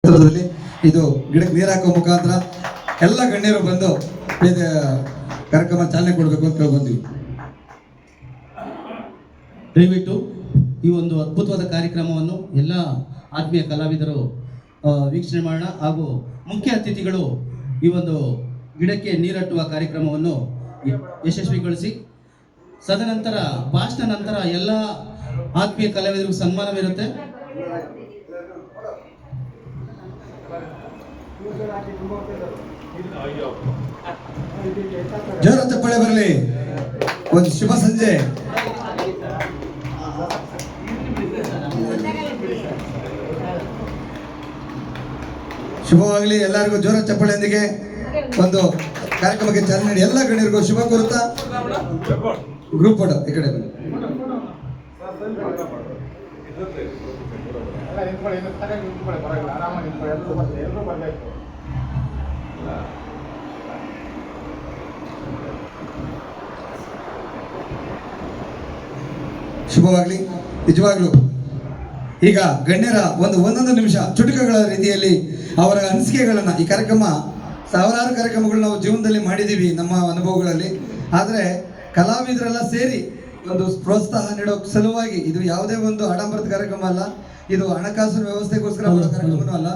ಇದು ಗಿಡಕ್ಕೆ ನೀರು ಹಾಕೋ ಮುಖಾಂತರ ಎಲ್ಲ ಗಣ್ಯರು ಬಂದು ಕಾರ್ಯಕ್ರಮ ಚಾಲನೆ ಕೊಡಬೇಕು ಅಂತ ಕೇಳ್ಕೊಂತೀವಿ. ದಯವಿಟ್ಟು ಈ ಒಂದು ಅದ್ಭುತವಾದ ಕಾರ್ಯಕ್ರಮವನ್ನು ಎಲ್ಲ ಆತ್ಮೀಯ ಕಲಾವಿದರು ವೀಕ್ಷಣೆ ಮಾಡೋಣ. ಹಾಗೂ ಮುಖ್ಯ ಅತಿಥಿಗಳು ಈ ಒಂದು ಗಿಡಕ್ಕೆ ನೀರಟ್ಟುವ ಕಾರ್ಯಕ್ರಮವನ್ನು ಯಶಸ್ವಿಗೊಳಿಸಿ ಸದನಂತರ ಭಾಷಣ ನಂತರ ಎಲ್ಲ ಆತ್ಮೀಯ ಕಲಾವಿದರಿಗೂ ಸನ್ಮಾನವಿರುತ್ತೆ. ಜೋರ ಚಪ್ಪಾಳೆ ಬರಲಿ. ಒಂದು ಶುಭ ಸಂಜೆ. ಶುಭವಾಗಲಿ. ಎಲ್ಲರಿಗೂ ಜೋರ ಚಪ್ಪಾಳೆಯೊಂದಿಗೆ ಒಂದು ಕಾರ್ಯಕ್ರಮಕ್ಕೆ ಚಾಲನೆ ನೀಡಿ ಎಲ್ಲ ಗಣ್ಯರಿಗೂ ಶುಭ ಕೋರುತ್ತಾ ಗ್ರೂಪ್ ಫೋಟೋ ಈ ಕಡೆ ಬನ್ನಿ. ಶುಭವಾಗಲಿ. ನಿಜವಾಗ್ಲೂ ಈಗ ಗಣ್ಯರ ಒಂದೊಂದು ನಿಮಿಷ ಚುಟುಕಗಳ ರೀತಿಯಲ್ಲಿ ಅವರ ಅನಿಸಿಕೆಗಳನ್ನು, ಈ ಕಾರ್ಯಕ್ರಮ ಸಾವಿರಾರು ಕಾರ್ಯಕ್ರಮಗಳು ನಾವು ಜೀವನದಲ್ಲಿ ಮಾಡಿದ್ದೀವಿ ನಮ್ಮ ಅನುಭವಗಳಲ್ಲಿ. ಆದರೆ ಕಲಾವಿದರೆಲ್ಲ ಸೇರಿ ಒಂದು ಪ್ರೋತ್ಸಾಹ ನೀಡೋ ಸಲುವಾಗಿ ಇದು ಯಾವುದೇ ಒಂದು ಆಡಂಬರದ ಕಾರ್ಯಕ್ರಮ ಅಲ್ಲ, ಇದು ಹಣಕಾಸಿನ ವ್ಯವಸ್ಥೆಗೋಸ್ಕರ ಮಾಡೋ ಕಾರ್ಯಕ್ರಮನೂ ಅಲ್ಲ.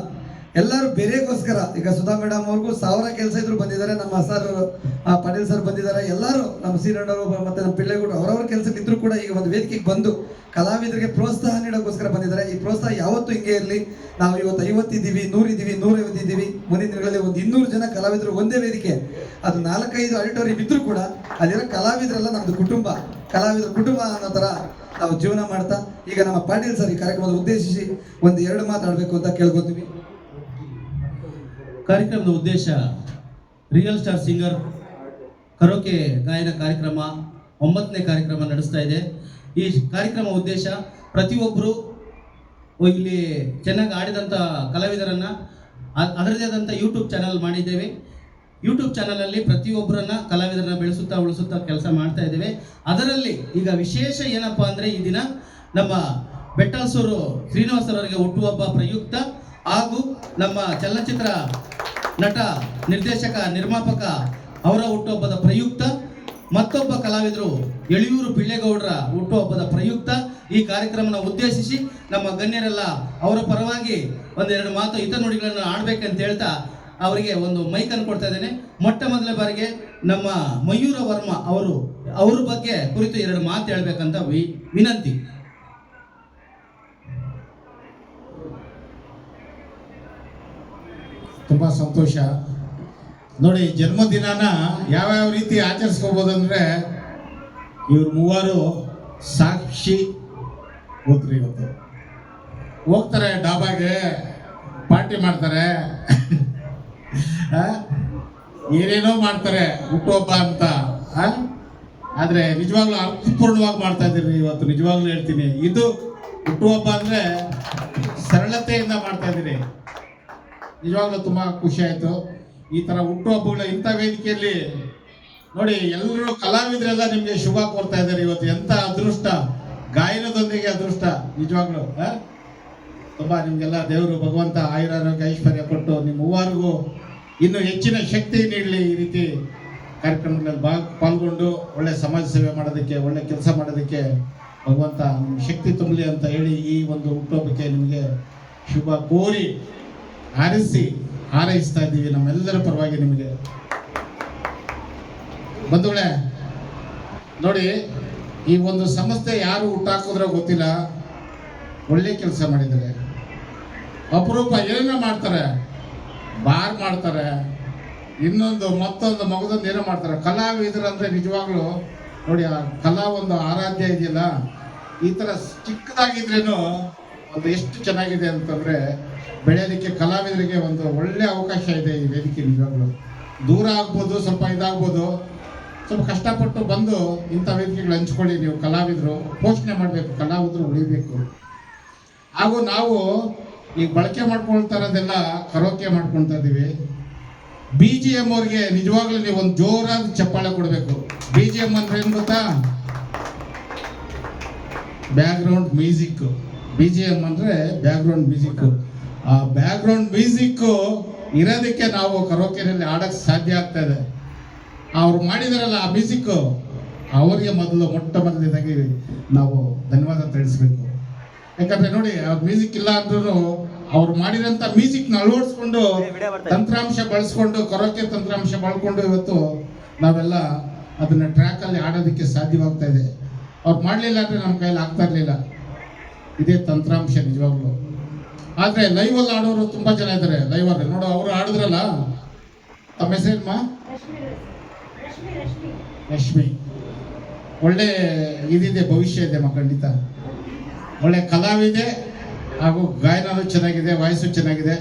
ಎಲ್ಲರೂ ಬೇರೆಗೋಸ್ಕರ, ಈಗ ಸುಧಾ ಮೇಡಮ್ ಅವ್ರಿಗೂ 1000 ಕೆಲಸ ಇದ್ರು ಬಂದಿದ್ದಾರೆ, ನಮ್ಮ ಸರ್ ಪಾಟೀಲ್ ಸರ್ ಬಂದಿದ್ದಾರೆ, ಎಲ್ಲರೂ ನಮ್ಮ ಸೀರಣ್ಣವರು ಮತ್ತೆ ನಮ್ಮ ಪಿಳ್ಳೆಗೌಡರು ಅವರವ್ರ ಕೆಲಸಕ್ಕೆ ಇದ್ರು ಕೂಡ ಈಗ ಒಂದು ವೇದಿಕೆಗೆ ಬಂದು ಕಲಾವಿದರಿಗೆ ಪ್ರೋತ್ಸಾಹ ನೀಡೋಕ್ಕೋಸ್ಕರ ಬಂದಿದ್ದಾರೆ. ಈ ಪ್ರೋತ್ಸಾಹ ಯಾವತ್ತೂ ಹಿಂಗೆ ಇರಲಿ. ನಾವು ಇವತ್ತು 50 ಇದ್ದೀವಿ, 100 ಇದ್ದೀವಿ, 150 ಇದ್ದೀವಿ. ಮುಂದಿನ ದಿನಗಳಲ್ಲಿ ಒಂದು 200 ಜನ ಕಲಾವಿದರು ಒಂದೇ ವೇದಿಕೆ, ಅದು 4-5 ಆಡಿಟೋರಿಯಂ ಇದ್ರೂ ಕೂಡ ಅಲ್ಲಿರೋ ಕಲಾವಿದರೆಲ್ಲ ನಮ್ದು ಕುಟುಂಬ, ಕಲಾವಿದರ ಕುಟುಂಬ ಅನ್ನೋ ಥರ ನಾವು ಜೀವನ ಮಾಡ್ತಾ ಈಗ ನಮ್ಮ ಪಾಟೀಲ್ ಸರ್ ಈ ಕಾರ್ಯಕ್ರಮದ ಉದ್ದೇಶಿಸಿ 1-2 ಮಾತಾಡಬೇಕು ಅಂತ ಕೇಳ್ಕೊತೀವಿ. ಕಾರ್ಯಕ್ರಮದ ಉದ್ದೇಶ ರಿಯಲ್ ಸ್ಟಾರ್ ಸಿಂಗರ್ ಕರೋಕೆ ಗಾಯನ ಕಾರ್ಯಕ್ರಮ 9ನೇ ಕಾರ್ಯಕ್ರಮ ನಡೆಸ್ತಾ ಇದೆ. ಈ ಕಾರ್ಯಕ್ರಮ ಉದ್ದೇಶ ಪ್ರತಿಯೊಬ್ಬರು ಇಲ್ಲಿ ಚೆನ್ನಾಗಿ ಆಡಿದಂಥ ಕಲಾವಿದರನ್ನು ಅದರದೇ ಆದಂಥ ಯೂಟ್ಯೂಬ್ ಚಾನಲ್ ಮಾಡಿದ್ದೇವೆ. ಯೂಟ್ಯೂಬ್ ಚಾನಲಲ್ಲಿ ಪ್ರತಿಯೊಬ್ಬರನ್ನ ಕಲಾವಿದರನ್ನ ಬೆಳೆಸುತ್ತಾ ಉಳಿಸುತ್ತಾ ಕೆಲಸ ಮಾಡ್ತಾ ಇದ್ದೇವೆ. ಅದರಲ್ಲಿ ಈಗ ವಿಶೇಷ ಏನಪ್ಪ ಅಂದರೆ ಈ ದಿನ ನಮ್ಮ ಬೆಟ್ಟಲ್ಸೂರು ಶ್ರೀನಿವಾಸರವರಿಗೆ ಹುಟ್ಟುಹಬ್ಬ ಪ್ರಯುಕ್ತ ಹಾಗೂ ನಮ್ಮ ಚಲನಚಿತ್ರ ನಟ, ನಿರ್ದೇಶಕ, ನಿರ್ಮಾಪಕ ಅವರ ಹುಟ್ಟುಹಬ್ಬದ ಪ್ರಯುಕ್ತ ಮತ್ತೊಬ್ಬ ಕಲಾವಿದರು ಎಳಿಯೂರು ಪಿಳ್ಳೆಗೌಡರ ಹುಟ್ಟುಹಬ್ಬದ ಪ್ರಯುಕ್ತ ಈ ಕಾರ್ಯಕ್ರಮನ ಉದ್ದೇಶಿಸಿ ನಮ್ಮ ಗಣ್ಯರೆಲ್ಲ ಅವರ ಪರವಾಗಿ 1-2 ಮಾತು ಹಿತನುಡಿಗಳನ್ನು ಆಡಬೇಕಂತ ಹೇಳ್ತಾ ಅವರಿಗೆ ಒಂದು ಮೈಕನ್ನು ಕೊಡ್ತಾ ಇದ್ದೇನೆ. ಮೊಟ್ಟ ಮೊದಲ ಬಾರಿಗೆ ನಮ್ಮ ಮಯೂರ ವರ್ಮ ಅವ್ರ ಬಗ್ಗೆ ಕುರಿತು 2 ಮಾತು ಹೇಳ್ಬೇಕಂತ ವಿನಂತಿ. ತುಂಬ ಸಂತೋಷ. ನೋಡಿ, ಜನ್ಮದಿನನ ಯಾವ್ಯಾವ ರೀತಿ ಆಚರಿಸ್ಕೋಬೋದಂದ್ರೆ ಇವ್ರು 3 ಸಾಕ್ಷಿ ಹೋಗ್ರಿ. ಇವತ್ತು ಹೋಗ್ತಾರೆ ಡಾಬಾಗೆ, ಪಾರ್ಟಿ ಮಾಡ್ತಾರೆ, ಏನೇನೋ ಮಾಡ್ತಾರೆ ಹುಟ್ಟುಹಬ್ಬ ಅಂತ. ಆದರೆ ನಿಜವಾಗ್ಲೂ ಅರ್ಥಪೂರ್ಣವಾಗಿ ಮಾಡ್ತಾ ಇದ್ದೀರಿ ಇವತ್ತು. ನಿಜವಾಗ್ಲೂ ಹೇಳ್ತೀನಿ, ಇದು ಹುಟ್ಟುಹಬ್ಬ ಅಂದರೆ ಸರಳತೆಯಿಂದ ಮಾಡ್ತಾ ಇದ್ದೀರಿ. ನಿಜವಾಗ್ಲೂ ತುಂಬ ಖುಷಿ ಆಯಿತು. ಈ ಥರ ಹುಟ್ಟುಹಬ್ಬಗಳ ಇಂಥ ವೇದಿಕೆಯಲ್ಲಿ ನೋಡಿ, ಎಲ್ಲರೂ ಕಲಾವಿದರೆಲ್ಲ ನಿಮಗೆ ಶುಭ ಕೋರ್ತಾ ಇದ್ದಾರೆ ಇವತ್ತು. ಎಂಥ ಅದೃಷ್ಟ, ಗಾಯನದೊಂದಿಗೆ ಅದೃಷ್ಟ. ನಿಜವಾಗ್ಲೂ ತುಂಬ ನಿಮಗೆಲ್ಲ ದೇವರು ಭಗವಂತ ಆಯುರಾರೋಗ್ಯ ಐಶ್ವರ್ಯ ಕೊಟ್ಟು ನಿಮ್ಮ ಮೂವರಿಗೂ ಇನ್ನೂ ಹೆಚ್ಚಿನ ಶಕ್ತಿ ನೀಡಲಿ. ಈ ರೀತಿ ಕಾರ್ಯಕ್ರಮಗಳಲ್ಲಿ ಪಾಲ್ಗೊಂಡು ಒಳ್ಳೆ ಸಮಾಜ ಸೇವೆ ಮಾಡೋದಕ್ಕೆ, ಒಳ್ಳೆ ಕೆಲಸ ಮಾಡೋದಕ್ಕೆ ಭಗವಂತ ನಿಮ್ಗೆ ಶಕ್ತಿ ತುಂಬಲಿ ಅಂತ ಹೇಳಿ ಈ ಒಂದು ಹುಟ್ಟುಹಬ್ಬಕ್ಕೆ ನಿಮಗೆ ಶುಭ ಕೋರಿ ಹಾರೈಸ್ತಾ ಇದ್ದೀವಿ ನಮ್ಮೆಲ್ಲರ ಪರವಾಗಿ. ನಿಮಗೆ ಬಂಧುಗಳೇ, ನೋಡಿ, ಈ ಒಂದು ಸಂಸ್ಥೆ ಯಾರು ಹುಟ್ಟಾಕಿದ್ರೋ ಗೊತ್ತಿಲ್ಲ, ಒಳ್ಳೆ ಕೆಲಸ ಮಾಡಿದ್ದಾರೆ. ಅಪರೂಪ ಏನೇನೋ ಮಾಡ್ತಾರೆ, ಬಾರ್ ಮಾಡ್ತಾರೆ, ಮತ್ತೊಂದು ಮಗದೊಂದು ಏನೋ ಮಾಡ್ತಾರೆ. ಕಲಾವಿದರು ಅಂದರೆ ನಿಜವಾಗ್ಲೂ ನೋಡಿ, ಆ ಕಲಾ ಒಂದು ಆರಾಧ್ಯ ಇದೆಯಲ್ಲ, ಈ ಥರ ಚಿಕ್ಕದಾಗಿದ್ರೇನು ಒಂದು ಎಷ್ಟು ಚೆನ್ನಾಗಿದೆ ಅಂತಂದರೆ ಬೆಳೆಯೋದಕ್ಕೆ ಕಲಾವಿದರಿಗೆ ಒಂದು ಒಳ್ಳೆ ಅವಕಾಶ ಇದೆ ಈ ವೇದಿಕೆ. ನಿಜವಾಗ್ಲೂ ದೂರ ಆಗ್ಬೋದು, ಸ್ವಲ್ಪ ಇದಾಗ್ಬೋದು, ಸ್ವಲ್ಪ ಕಷ್ಟಪಟ್ಟು ಬಂದು ಇಂಥ ವೇದಿಕೆಗಳು ಹಂಚ್ಕೊಳ್ಳಿ. ನೀವು ಕಲಾವಿದರು ಪೋಷಣೆ ಮಾಡಬೇಕು, ಕಲಾವಿದರು ಉಳಿಬೇಕು. ಹಾಗೂ ನಾವು ಈಗ ಬಳಕೆ ಮಾಡ್ಕೊಳ್ತಾ ಇರೋದೆಲ್ಲ ಕರೋಕೆ ಮಾಡ್ಕೊಳ್ತಾ ಇದ್ದೀವಿ. BGM ಅವ್ರಿಗೆ ನಿಜವಾಗ್ಲೂ ನೀವು ಒಂದು ಜೋರಾದ ಚಪ್ಪಾಳೆ ಕೊಡಬೇಕು. BGM ಅಂದ್ರೆ ಏನು ಗೊತ್ತಾ? Background music. BGM ಅಂದರೆ ಬ್ಯಾಕ್ಗ್ರೌಂಡ್ ಮ್ಯೂಸಿಕ್ಕು. ಆ ಬ್ಯಾಕ್ಗ್ರೌಂಡ್ ಮ್ಯೂಸಿಕ್ಕು ಇರೋದಕ್ಕೆ ನಾವು ಕರೋಕೆನಲ್ಲಿ ಆಡಕ್ಕೆ ಸಾಧ್ಯ ಆಗ್ತಾ ಇದೆ. ಅವ್ರು ಮಾಡಿದಾರಲ್ಲ ಆ ಮ್ಯೂಸಿಕ್ಕು, ಅವರಿಗೆ ಮೊಟ್ಟ ಮೊದಲನೇದಾಗಿ ನಾವು ಧನ್ಯವಾದ ತಿಳಿಸ್ಬೇಕು. ಯಾಕಂದ್ರೆ ನೋಡಿ, ಅವ್ರ ಮ್ಯೂಸಿಕ್ ಇಲ್ಲ ಅಂದ್ರೂ ಅವ್ರು ಮಾಡಿರೋಂಥ ಮ್ಯೂಸಿಕ್ನ ಅಳವಡಿಸ್ಕೊಂಡು ತಂತ್ರಾಂಶ ಬಳಸ್ಕೊಂಡು, ಕರೋಕೆ ತಂತ್ರಾಂಶ ಬಳಕೊಂಡು ಇವತ್ತು ನಾವೆಲ್ಲ ಅದನ್ನ ಟ್ರ್ಯಾಕಲ್ಲಿ ಆಡೋದಕ್ಕೆ ಸಾಧ್ಯವಾಗ್ತಾ ಇದೆ. ಅವ್ರು ಮಾಡಲಿಲ್ಲ ಅಂದರೆ ನಮ್ಮ ಕೈಯಲ್ಲಿ ಆಗ್ತಾ ಇರಲಿಲ್ಲ. ಇದೇ ತಂತ್ರಾಂಶ ನಿಜವಾಗ್ಲು. ಆದರೆ ಲೈವಲ್ಲಿ ಆಡೋರು ತುಂಬ ಜನ ಇದ್ದಾರೆ. ಲೈವಲ್ಲಿ ನೋಡು, ಅವರು ಆಡಿದ್ರಲ್ಲ. ತಮ್ಮ ಹೆಸರೇನಮ್ಮ? ರಶ್ಮಿ. ಒಳ್ಳೆ ಇದಿದೆ, ಭವಿಷ್ಯ ಇದೆ ಖಂಡಿತ. ಒಳ್ಳೆ ಕಲಾವಿದೆ, ಹಾಗೂ ಗಾಯನೂ ಚೆನ್ನಾಗಿದೆ, ವಾಯ್ಸು ಚೆನ್ನಾಗಿದೆ,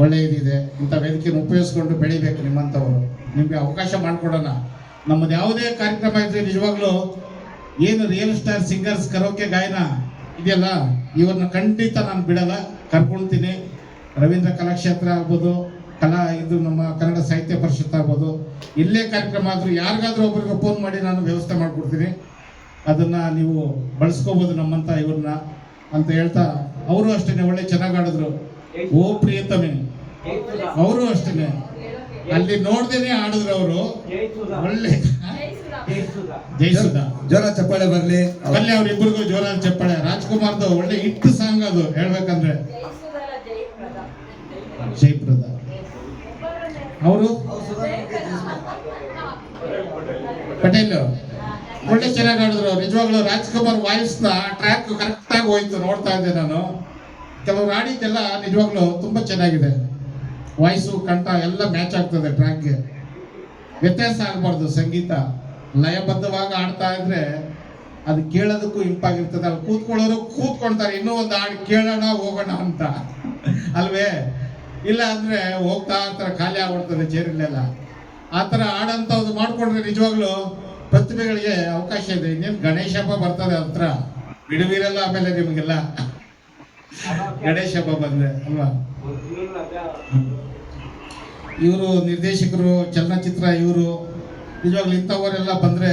ಒಳ್ಳೆ ಇದಿದೆ. ಇಂಥ ವೇದಿಕೆಯನ್ನು ಉಪಯೋಗಿಸ್ಕೊಂಡು ಬೆಳಿಬೇಕು ನಿಮ್ಮಂಥವರು. ನಿಮಗೆ ಅವಕಾಶ ಮಾಡಿಕೊಡೋಣ. ನಮ್ಮದು ಯಾವುದೇ ಕಾರ್ಯಕ್ರಮ ಇದ್ರೆ ನಿಜವಾಗ್ಲೂ ಏನು ರಿಯಲ್ ಸ್ಟಾರ್ ಸಿಂಗರ್ಸ್ ಕರೋಕೆ ಗಾಯನ ಇದೆಯಲ್ಲ, ಇವ್ರನ್ನ ಖಂಡಿತ ನಾನು ಬಿಡಲ್ಲ, ಕರ್ಕೊಳ್ತೀನಿ. ರವೀಂದ್ರ ಕಲಾಕ್ಷೇತ್ರ ಆಗ್ಬೋದು, ಇದು ನಮ್ಮ ಕನ್ನಡ ಸಾಹಿತ್ಯ ಪರಿಷತ್ ಆಗ್ಬೋದು, ಎಲ್ಲೇ ಕಾರ್ಯಕ್ರಮ ಆದರೂ ಯಾರಿಗಾದ್ರೂ ಒಬ್ಬರಿಗೆ ಫೋನ್ ಮಾಡಿ ನಾನು ವ್ಯವಸ್ಥೆ ಮಾಡಿಕೊಡ್ತೀನಿ. ಅದನ್ನು ನೀವು ಬಳಸ್ಕೋಬೋದು ನಮ್ಮಂಥ ಇವ್ರನ್ನ ಅಂತ ಹೇಳ್ತಾ, ಅವರು ಅಷ್ಟೇ ಒಳ್ಳೆ ಚೆನ್ನಾಗಿ ಆಡಿದ್ರು. ಓ ಪ್ರಿಯತಮೆ ಅವರು ಅಷ್ಟೇ ಅಲ್ಲಿ ನೋಡ್ದೇನೆ ಆಡಿದ್ರು ಅವರು. ಒಳ್ಳೆ ಜೈಸುಧಾ ಜೋರ ಚಪ್ಪಾಳೆ ಬರ್ಲಿ. ಅಲ್ಲಿ ಅವ್ರಿಬ್ಬರಿಗೂ ಜೋರಾದ ಚಪ್ಪಾಳೆ. ರಾಜ್ಕುಮಾರ್ದು ಒಳ್ಳೆ ಹಿಟ್ ಸಾಂಗ್ ಅದು ಹೇಳ್ಬೇಕಂದ್ರೆ. ಜಯಪ್ರದ ಅವರು ಪಟೇಲ್ ಒಳ್ಳೆ ಚೆನ್ನಾಗಿ ಆಡಿದ್ರು ನಿಜವಾಗ್ಲೂ. ರಾಜ್ಕುಮಾರ್ ವಾಯ್ಸ್ನ ಟ್ರ್ಯಾಕ್ ಕರೆಕ್ಟಾಗಿ ಹೋಯ್ತು, ನೋಡ್ತಾ ಇದ್ದೆ ನಾನು. ಕೆಲವರು ಆಡಿದ್ದೆಲ್ಲ ನಿಜವಾಗ್ಲೂ ತುಂಬ ಚೆನ್ನಾಗಿದೆ. ವಾಯ್ಸು ಕಂಠ ಎಲ್ಲ ಮ್ಯಾಚ್ ಆಗ್ತದೆ ಟ್ರ್ಯಾಕ್ಗೆ. ವ್ಯತ್ಯಾಸ ಆಗಬಾರ್ದು. ಸಂಗೀತ ಲಯಬದ್ಧವಾಗಿ ಆಡ್ತಾ ಇದ್ರೆ ಅದು ಕೇಳೋದಕ್ಕೂ ಇಂಪಾಗಿರ್ತದೆ. ಅಲ್ಲಿ ಕೂತ್ಕೊಳ್ಳೋರು ಕೂತ್ಕೊಳ್ತಾರೆ, ಇನ್ನೂ ಒಂದು ಹಾಡು ಕೇಳೋಣ ಹೋಗೋಣ ಅಂತ ಅಲ್ವೇ? ಇಲ್ಲ ಅಂದರೆ ಹೋಗ್ತಾ ಇರ್ತಾರೆ, ಖಾಲಿ ಆಗ್ಬಿಡ್ತದೆ ಚೇರಿಲ್ಲೆಲ್ಲ. ಆ ಥರ ಆಡಂಥದ್ದು ಮಾಡಿಕೊಂಡ್ರೆ ನಿಜವಾಗ್ಲೂ ಪ್ರತಿಭೆಗಳಿಗೆ ಅವಕಾಶ ಇದೆ. ಇನ್ನೇನು ಗಣೇಶ ಹಬ್ಬ ಬರ್ತದೆ ಹತ್ರ, ಬಿಡುವಿರಲ್ಲ ಆಮೇಲೆ ನಿಮಗೆಲ್ಲ ಗಣೇಶ ಹಬ್ಬ ಬಂದರೆ ಅಲ್ವಾ? ಇವರು ನಿರ್ದೇಶಕರು, ಚಲನಚಿತ್ರ ಇವರು. ನಿಜವಾಗ್ಲೂ ಇಂಥವರೆಲ್ಲ ಬಂದರೆ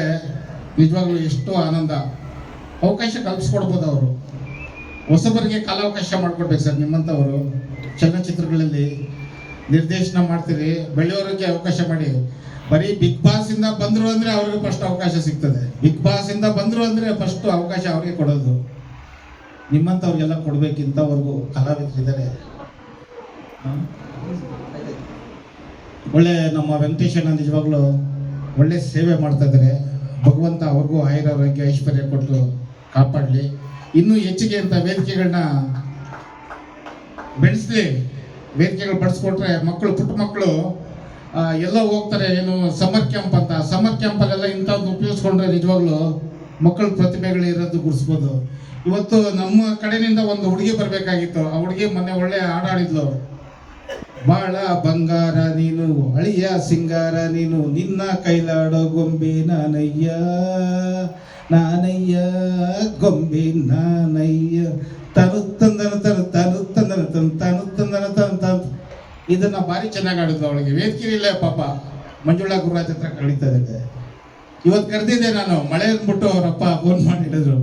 ನಿಜವಾಗ್ಲೂ ಎಷ್ಟೋ ಆನಂದ. ಅವಕಾಶ ಕಲ್ಪಿಸ್ಕೊಡ್ಬೋದು ಅವರು. ಹೊಸಬರಿಗೆ ಕಾಲಾವಕಾಶ ಮಾಡಿಕೊಡ್ಬೇಕು ಸರ್ ನಿಮ್ಮಂಥವರು. ಚಲನಚಿತ್ರಗಳಲ್ಲಿ ನಿರ್ದೇಶನ ಮಾಡ್ತೀರಿ, ಬೆಳೆಯೋರಿಗೆ ಅವಕಾಶ ಮಾಡಿ. ಬರೀ ಬಿಗ್ ಬಾಸಿಂದ ಬಂದರು ಅಂದರೆ ಅವ್ರಿಗೆ ಫಸ್ಟ್ ಅವಕಾಶ ಸಿಗ್ತದೆ. ಬಿಗ್ ಬಾಸಿಂದ ಬಂದರು ಅಂದರೆ ಫಸ್ಟ್ ಅವಕಾಶ ಅವ್ರಿಗೆ ಕೊಡೋದು. ನಿಮ್ಮಂಥವ್ರಿಗೆಲ್ಲ ಕೊಡ್ಬೇಕು. ಇಂಥವ್ರಿಗೂ ಕಲಾವಿದರಿದ್ದಾರೆ. ಒಳ್ಳೆ ನಮ್ಮ ವೆಂಕಟೇಶಣ್ಣ ನಿಜವಾಗ್ಲೂ ಒಳ್ಳೆ ಸೇವೆ ಮಾಡ್ತಾ ಇದ್ದಾರೆ. ಭಗವಂತ ಅವ್ರಿಗೂ ಆಯುರಾರೋಗ್ಯ ಐಶ್ವರ್ಯ ಕೊಟ್ಟು ಕಾಪಾಡಲಿ. ಇನ್ನೂ ಹೆಚ್ಚಿಗೆ ಅಂತ ವೇದಿಕೆಗಳನ್ನ ಬೆಳೆಸಲಿ. ವೇದಿಕೆಗಳು ಬಡಿಸ್ಕೊಟ್ರೆ ಮಕ್ಕಳು, ಪುಟ್ಟ ಮಕ್ಕಳು ಎಲ್ಲೋ ಹೋಗ್ತಾರೆ, ಏನು ಸಮ್ಮರ್ ಕ್ಯಾಂಪ್ ಅಂತ. ಸಮ್ಮರ್ ಕ್ಯಾಂಪಲ್ಲೆಲ್ಲ ಇಂಥದ್ದು ಉಪಯೋಗಿಸ್ಕೊಂಡ್ರೆ ನಿಜವಾಗ್ಲೂ ಮಕ್ಕಳ ಪ್ರತಿಭೆಗಳು ಇರೋದು ಗುರ್ಸ್ಬೋದು. ಇವತ್ತು ನಮ್ಮ ಕಡೆಯಿಂದ ಒಂದು ಹುಡುಗಿ ಬರಬೇಕಾಗಿತ್ತು. ಆ ಹುಡುಗಿ ಮೊನ್ನೆ ಒಳ್ಳೆ ಹಾಡಾಡಿದ್ಲು. ಬಾಳ ಬಂಗಾರ ನೀನು, ಅಳಿಯ ಸಿಂಗಾರ ನೀನು, ನಿನ್ನ ಕೈಲಾಡೋ ಗೊಂಬೆ ನಾನಯ್ಯ, ನಾನಯ್ಯ ಗೊಂಬೆ ನಾನಯ್ಯ, ತನು ತಂದನ ತನು ತನು ತಂದನ ತನು ತನು ತಂದನ ತನು ತನು. ಇದನ್ನ ಭಾರಿ ಚೆನ್ನಾಗಿ ಆಡಿದ್ಲು. ಅವಳಿಗೆ ವೇದಿಕೆ ಪಾಪ ಮಂಜುಳಾ ಗುರುರಾಜ್ ಹತ್ರ ಕಳೀತಾ ಇದೆ. ಇವತ್ತು ಕರೆದಿದ್ದೆ ನಾನು, ಮಳೆ ಅಂದ್ಬಿಟ್ಟು ಅವರಪ್ಪ ಫೋನ್ ಮಾಡಿ ಹೇಳಿದ್ರು,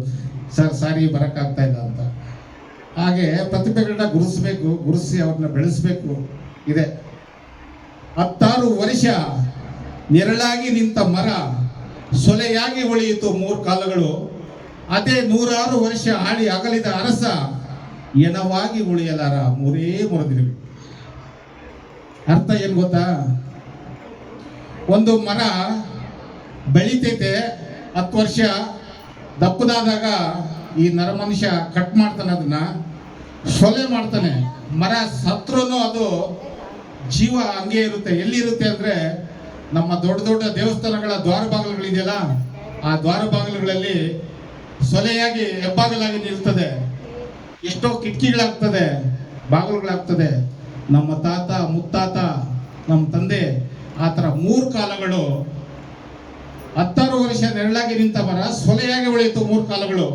ಸರ್ ಸಾರಿ ಬರೋಕ್ಕಾಗ್ತಾ ಇಲ್ಲ ಅಂತ. ಹಾಗೆ ಪ್ರತಿಭೆಗಳನ್ನ ಗುರುಸಿ ಅವ್ರನ್ನ ಬೆಳೆಸಬೇಕು ಇದೆ. 16 ವರ್ಷ ನೆರಳಾಗಿ ನಿಂತ ಮರ ಸೊಲೆಯಾಗಿ ಉಳಿಯಿತು 3 ಕಾಲಗಳು. ಅದೇ 106 ವರ್ಷ ಆಳಿ ಅಗಲಿದ ಅರಸ ಎನವಾಗಿ ಉಳಿಯಲಾರ 3 ದಿನಗಳು. ಅರ್ಥ ಏನು ಗೊತ್ತಾ? ಒಂದು ಮರ ಬೆಳಿತೈತೆ, 10 ವರ್ಷ ದಪ್ಪದಾದಾಗ ಈ ನರಮನುಷ್ಯ ಕಟ್ ಮಾಡ್ತಾನೆ, ಅದನ್ನ ಸೊಲೆ ಮಾಡ್ತಾನೆ. ಮರ ಸತ್ರೂ ಅದು ಜೀವ ಹಂಗೆ ಇರುತ್ತೆ. ಎಲ್ಲಿರುತ್ತೆ ಅಂದರೆ ನಮ್ಮ ದೊಡ್ಡ ದೊಡ್ಡ ದೇವಸ್ಥಾನಗಳ ದ್ವಾರ ಬಾಗಿಲುಗಳಿದೆಯಲ್ಲ, ಆ ದ್ವಾರ ಬಾಗಿಲುಗಳಲ್ಲಿ ಸೊಲೆಯಾಗಿ ಹೆಬ್ಬಾಗಲಾಗಿ ನಿಲ್ತದೆ. ಎಷ್ಟೋ ಕಿಟಕಿಗಳಾಗ್ತದೆ, ಬಾಗಿಲುಗಳಾಗ್ತದೆ. ನಮ್ಮ ತಾತ ಮುತ್ತಾತ ನಮ್ಮ ತಂದೆ ಆ ಥರ 3 ಕಾಲಗಳು. 16 ವರ್ಷ ನೆರಳಾಗಿ ನಿಂತ ಮರ ಸೊಲೆಯಾಗಿ ಉಳಿಯಿತು 3 ಕಾಲಗಳು.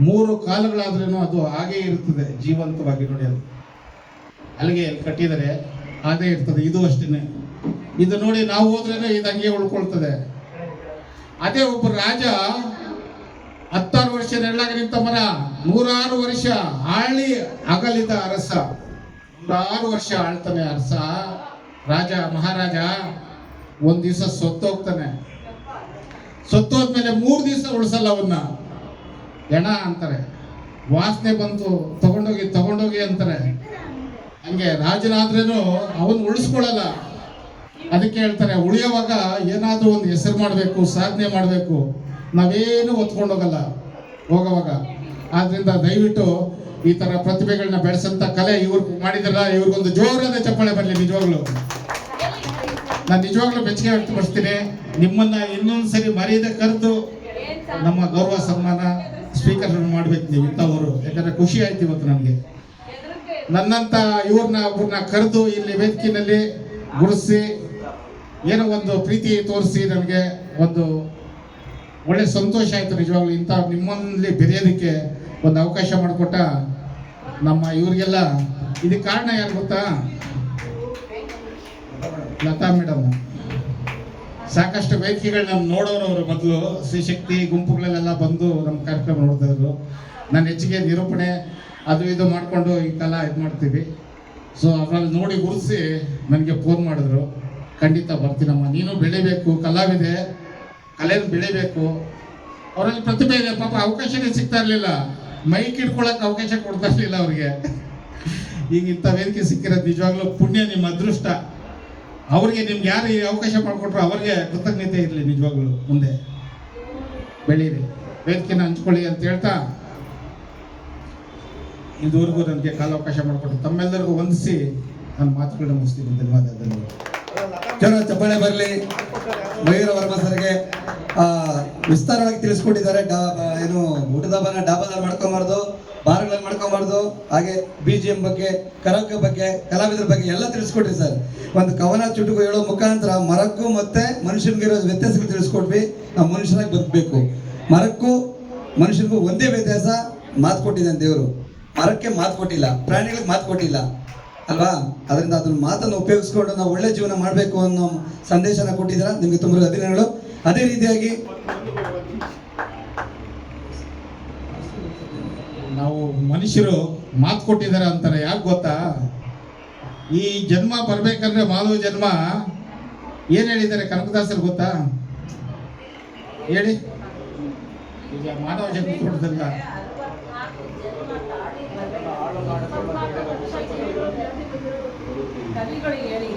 3 ಕಾಲಗಳಾದ್ರೂ ಅದು ಹಾಗೇ ಇರ್ತದೆ, ಜೀವಂತವಾಗಿ. ನೋಡಿ, ಅದು ಅಲ್ಲಿಗೆ ಕಟ್ಟಿದರೆ ಹಾಗೇ ಇರ್ತದೆ. ಇದು ಅಷ್ಟೇ. ಇದು ನೋಡಿ, ನಾವು ಹೋದ್ರೇನೆ ಇದು ಹಂಗೆ ಉಳ್ಕೊಳ್ತದೆ. ಅದೇ ಒಬ್ಬ ರಾಜ 16 ವರ್ಷ ನೆರಳಾಗಿ ನಿಂತ ಮರ, 106 ವರ್ಷ ಆಳಿ ಅಗಲಿದ ಅರಸ. 6 ವರ್ಷ ಆಳ್ತಾನೆ ಅರಸ, ರಾಜ ಮಹಾರಾಜ. ಒಂದ್ ದಿವಸ ಸೊತ್ತೋಗ್ತಾನೆ. ಸೊತ್ತೋದ್ಮೇಲೆ 3 ದಿವಸ ಉಳಿಸಲ್ಲ ಅವನ್ನ. ಎಣ ಅಂತಾರೆ, ವಾಸನೆ ಬಂತು ತಗೊಂಡೋಗಿ ಅಂತಾರೆ. ಹಂಗೆ ರಾಜನಾದ್ರೇನು ಅವನ್ ಉಳಿಸ್ಕೊಳ್ಳಲ್ಲ. ಅದಕ್ಕೆ ಹೇಳ್ತಾರೆ, ಉಳಿಯೋವಾಗ ಏನಾದ್ರೂ ಒಂದು ಹೆಸರು ಮಾಡಬೇಕು, ಸಾಧನೆ ಮಾಡಬೇಕು. ನಾವೇನು ಹೊತ್ಕೊಂಡೋಗಲ್ಲ ಹೋಗೋವಾಗ. ಆದ್ರಿಂದ ದಯವಿಟ್ಟು ಈ ತರ ಪ್ರತಿಭೆಗಳನ್ನ ಬೆಳೆಸಂತ ಕಲೆ ಇವ್ರು ಮಾಡಿದಾರಲ್ಲ, ಇವ್ರಿಗೊಂದು ಜೋರಾದ ಚಪ್ಪಾಳೆ ಬರಲಿ. ನಿಜವಾಗ್ಲು ನಾನು ನಿಜವಾಗ್ಲೂ ಮೆಚ್ಚುಗೆ ವ್ಯಕ್ತಪಡಿಸ್ತೀನಿ. ನಿಮ್ಮನ್ನ ಇನ್ನೊಂದ್ಸರಿ ಮರ್ಯಾದೆ ಕರೆದು ನಮ್ಮ ಗೌರವ ಸನ್ಮಾನ ಸ್ಪೀಕರ್ ಮಾಡ್ಬೇಕು ನೀವು ಇಂಥವರು. ಯಾಕಂದ್ರೆ ಖುಷಿ ಆಯ್ತು ಇವತ್ತು ನನಗೆ. ನನ್ನಂತ ಒಬ್ಬರನ್ನ ಕರೆದು ಇಲ್ಲಿ ವೇದಿಕೆಯಲ್ಲಿ ಗುರುಸಿ ಏನೋ ಒಂದು ಪ್ರೀತಿ ತೋರಿಸಿ ನನಗೆ ಒಂದು ಒಳ್ಳೆ ಸಂತೋಷ ಆಯ್ತು ನಿಜವಾಗ್ಲೂ. ಇಂಥ ನಿಮ್ಮಲ್ಲಿ ಬೆರೆಯೋದಕ್ಕೆ ಒಂದು ಅವಕಾಶ ಮಾಡಿಕೊಟ್ಟ ನಮ್ಮ ಇವ್ರಿಗೆಲ್ಲ ಇದಕ್ಕೆ ಕಾರಣ ಯಾರು ಗೊತ್ತಾ? ಲತಾ ಮೇಡಮ್. ಸಾಕಷ್ಟು ವೇದಿಕೆಗಳನ್ನ ನೋಡೋರವರು ಮೊದಲು ಶ್ರೀಶಕ್ತಿ ಗುಂಪುಗಳಲ್ಲೆಲ್ಲ ಬಂದು ನಮ್ಮ ಕಾರ್ಯಕ್ರಮ ನೋಡ್ತಿದ್ರು. ನಾನು ಹೆಚ್ಚಿಗೆ ನಿರೂಪಣೆ ಅದು ಇದು ಮಾಡಿಕೊಂಡು ಈ ಕಾಲ ಇದು ಮಾಡ್ತೀವಿ. ಸೊ ಅದ್ರಲ್ಲಿ ನೋಡಿ ಗುರುತಿಸಿ ನನಗೆ ಫೋನ್ ಮಾಡಿದ್ರು, ಖಂಡಿತ ಬರ್ತೀನಮ್ಮ, ನೀನು ಬೆಳಿಬೇಕು, ಕಲಾವಿದೆ, ಕಲೆಯನ್ನು ಬೆಳಿಬೇಕು. ಅವರಲ್ಲಿ ಪ್ರತಿಭೆ ಇದೆ. ಪಾಪ ಅವಕಾಶನೇ ಸಿಗ್ತಾ ಇರಲಿಲ್ಲ, ಮೈಕ್ ಇಟ್ಕೊಳಕ್ಕೆ ಅವಕಾಶ ಕೊಡ್ತಾ ಇರಲಿಲ್ಲ ಅವ್ರಿಗೆ. ಈಗ ಇಂಥ ವೇದಿಕೆ ಸಿಕ್ಕಿರೋದು ನಿಜವಾಗ್ಲೂ ಪುಣ್ಯ, ನಿಮ್ಮ ಅದೃಷ್ಟ. ಅವ್ರಿಗೆ ನಿಮ್ಗೆ ಯಾರು ಈ ಅವಕಾಶ ಮಾಡಿಕೊಟ್ರು ಅವ್ರಿಗೆ ಕೃತಜ್ಞತೆ ಇರಲಿ. ನಿಜವಾಗ್ಲೂ ಮುಂದೆ ಬೆಳೀರಿ, ವೇದಿಕೆನ ಹಂಚ್ಕೊಳ್ಳಿ ಅಂತ ಹೇಳ್ತಾ ಇದುವರೆಗೂ ನನಗೆ ಕಾಲಾವಕಾಶ ಮಾಡಿಕೊಟ್ಟು ತಮ್ಮೆಲ್ಲರಿಗೂ ವಂದಿಸಿ ನಾನು ಮಾತುಗಳನ್ನ ಮುಗಿಸ್ತೀನಿ. ಧನ್ಯವಾದ. ಜನ ಚಪ್ಪಾಳೆ ಬರಲಿ. ಮಯೂರ ವರ್ಮ ಸರ್ಗೆ ವಿಸ್ತಾರವಾಗಿ ತಿಳಿಸ್ಕೊಟ್ಟಿದ್ದಾರೆ. ಏನು ಊಟದ ಹಬ್ಬನ ಡಾಬಾದಲ್ಲಿ ಮಾಡ್ಕೊಬಾರ್ದು, ಬಾರ್ಗಳಲ್ಲಿ ಮಾಡ್ಕೊಬಾರ್ದು, ಹಾಗೆ BGM ಬಗ್ಗೆ, ಕರಾವಕೆ ಬಗ್ಗೆ, ಕಲಾವಿದರ ಬಗ್ಗೆ ಎಲ್ಲ ತಿಳಿಸ್ಕೊಟ್ರಿ ಸರ್. ಒಂದು ಕವನ ಚುಟುಕು ಹೇಳೋ ಮುಖಾಂತರ ಮರಕ್ಕೂ ಮತ್ತೆ ಮನುಷ್ಯನಿಗಿರೋ ವ್ಯತ್ಯಾಸಗಳು ತಿಳಿಸ್ಕೊಟ್ವಿ. ನಾವು ಮನುಷ್ಯರಾಗಿ ಬದುಕಬೇಕು. ಮರಕ್ಕೂ ಮನುಷ್ಯನಿಗೂ ಒಂದೇ ವ್ಯತ್ಯಾಸ, ಮಾತು ಕೊಟ್ಟಿದ್ದಾನೆ ದೇವರು. ಮರಕ್ಕೆ ಮಾತು ಕೊಟ್ಟಿಲ್ಲ, ಪ್ರಾಣಿಗಳಿಗೆ ಮಾತು ಕೊಟ್ಟಿಲ್ಲ ಅಲ್ವಾ? ಅದರಿಂದ ಅದನ್ನ ಮಾತನ್ನು ಉಪಯೋಗಿಸ್ಕೊಂಡು ನಾವು ಒಳ್ಳೆ ಜೀವನ ಮಾಡಬೇಕು ಅನ್ನೋ ಸಂದೇಶನ ಕೊಟ್ಟಿದ್ದೀರಾ. ನಿಮಗೆ ತುಂಬ ಅಭಿನಂದನೆಗಳು. ಅದೇ ರೀತಿಯಾಗಿ ನಾವು ಮನುಷ್ಯರು ಮಾತು ಕೊಟ್ಟಿದ್ದಾರೆ ಅಂತಾರೆ. ಯಾಕೆ ಗೊತ್ತಾ? ಈ ಜನ್ಮ ಬರ್ಬೇಕಂದ್ರೆ ಮಾನವ ಜನ್ಮ ಏನ್ ಹೇಳಿದ್ದಾರೆ ಕನಕದಾಸರು ಗೊತ್ತಾ? ಹೇಳಿ. ಈಗ ಮಾನವ ಜನ್ಮ ಕೊಡ್ತಲ್ಲ, ಕವಿಗಳು ಹೇಳಿ